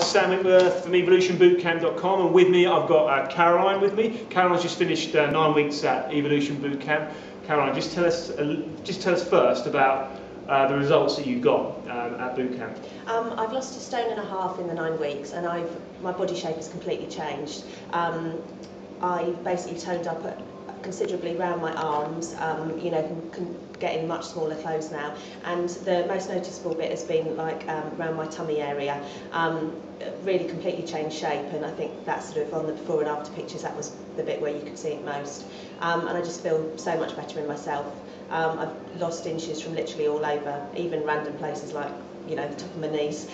Sam Winkworth from evolutionbootcamp.com, and with me I've got Caroline with me. Caroline's just finished 9 weeks at Evolution Bootcamp. Caroline, just tell us first about the results that you got at bootcamp. I've lost 1.5 stone in the 9 weeks, and my body shape has completely changed. I basically toned up considerably around my arms, can get in much smaller clothes now, and the most noticeable bit has been like around my tummy area. Really completely changed shape, and I think that's sort of on the before and after pictures, that was the bit where you could see it most. And I just feel so much better in myself. I've lost inches from literally all over, even random places like, the top of my knees.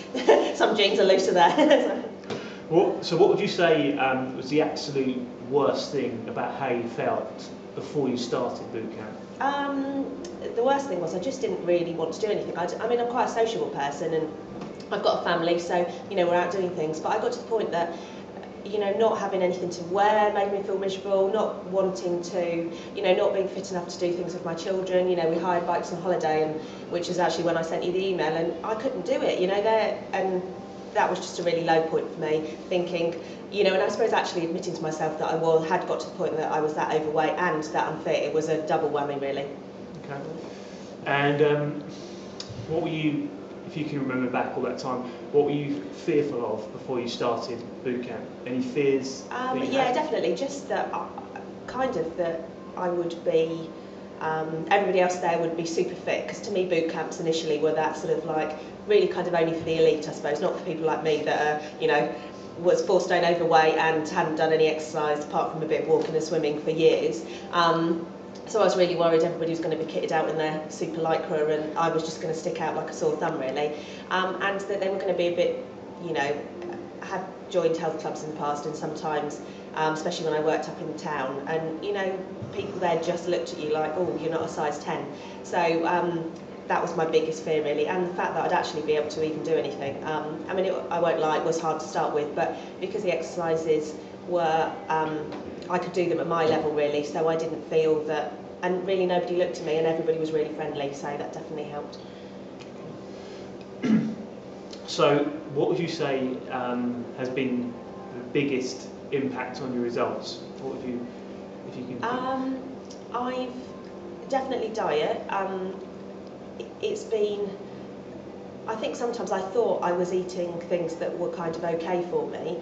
Some jeans are looser there. So what would you say was the absolute worst thing about how you felt before you started bootcamp? The worst thing was I just didn't really want to do anything. I mean, I'm quite a sociable person, and I've got a family, so we're out doing things. But I got to the point that not having anything to wear made me feel miserable. Not wanting to, not being fit enough to do things with my children. We hired bikes on holiday, and which is actually when I sent you the email, and I couldn't do it. And that was just a really low point for me, thinking, and I suppose actually admitting to myself that I had got to the point that I was that overweight and that unfit. It was a double whammy, really. Okay. And what were you, if you can remember back all that time, what were you fearful of before you started bootcamp? Any fears? Yeah, definitely. Just that, that I would be. Everybody else there would be super fit, because to me boot camps initially were that sort of like really kind of only for the elite, I suppose, not for people like me that are, was 4 stone overweight and hadn't done any exercise apart from a bit of walking and swimming for years. So I was really worried everybody was going to be kitted out in their super lycra, and I was just going to stick out like a sore thumb, really. And that they were going to be a bit, had joined health clubs in the past, and sometimes, especially when I worked up in the town, and people there just looked at you like, oh, you're not a size 10. So that was my biggest fear, really, and the fact that I'd actually be able to even do anything. I won't lie, it was hard to start with, but because the exercises were, I could do them at my level, really, so I didn't feel that, and really nobody looked at me, and everybody was really friendly, so that definitely helped. So what would you say has been the biggest impact on your results? What would you, if you can? I've definitely diet. It's been, I think sometimes I thought I was eating things that were kind of okay for me.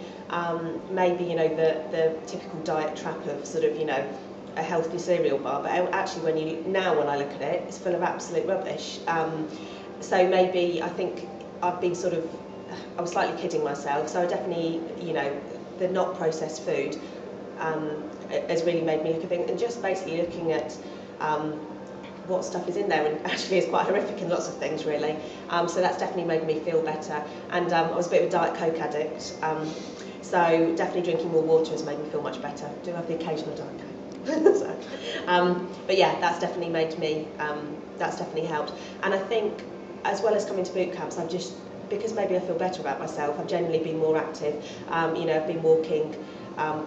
Maybe, the typical diet trap of sort of, a healthy cereal bar, but actually when I look at it, it's full of absolute rubbish. So maybe I think I've been I was slightly kidding myself, so I definitely, the not processed food has really made me look at things, and just basically looking at what stuff is in there, and actually is quite horrific in lots of things, really. So that's definitely made me feel better. And I was a bit of a Diet Coke addict, so definitely drinking more water has made me feel much better. I do have the occasional Diet Coke. But yeah, that's definitely made me, that's definitely helped. And I think, as well as coming to boot camps, I've just, because maybe I feel better about myself, I've generally been more active. I've been walking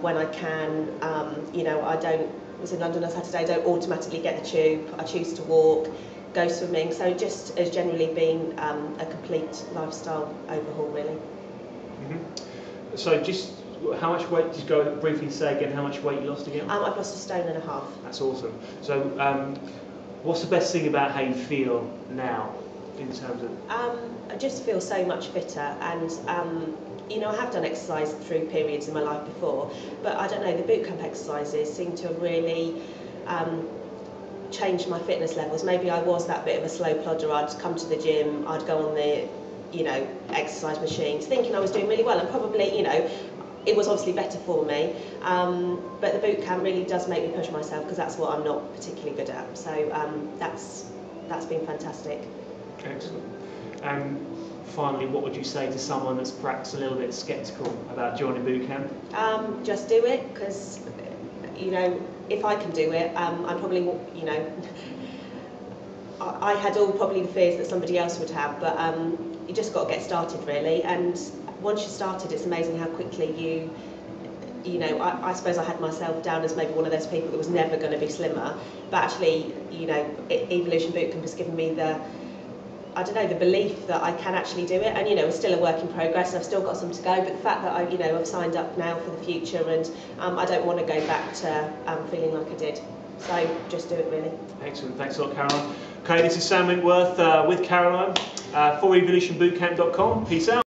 when I can. I was in London on Saturday, I don't automatically get the tube. I choose to walk, go swimming. So it just has generally been a complete lifestyle overhaul, really. Mm-hmm. So just how much weight, just go briefly say again how much weight you lost again? I've lost 1.5 stone. That's awesome. So what's the best thing about how you feel now in terms of? I just feel so much fitter, and I have done exercise through periods in my life before, but I don't know, the bootcamp exercises seem to have really changed my fitness levels. Maybe I was that bit of a slow plodder. I'd come to the gym, I'd go on the exercise machines thinking I was doing really well, and probably it was obviously better for me, but the bootcamp really does make me push myself, because that's what I'm not particularly good at. So that's been fantastic. Excellent. And finally, what would you say to someone that's perhaps a little bit sceptical about joining bootcamp? Just do it, because if I can do it, I'm probably I had all probably the fears that somebody else would have, but you just got to get started, really. And once you're started, it's amazing how quickly I suppose I had myself down as maybe one of those people that was never going to be slimmer, but actually, Evolution Bootcamp has given me I don't know, the belief that I can actually do it. And, you know, it's still a work in progress, and I've still got some to go, but the fact that I've signed up now for the future, and I don't want to go back to feeling like I did. So just do it, really. Excellent, thanks a lot, Caroline. Okay, this is Sam Winkworth with Caroline for evolutionbootcamp.com. Peace out.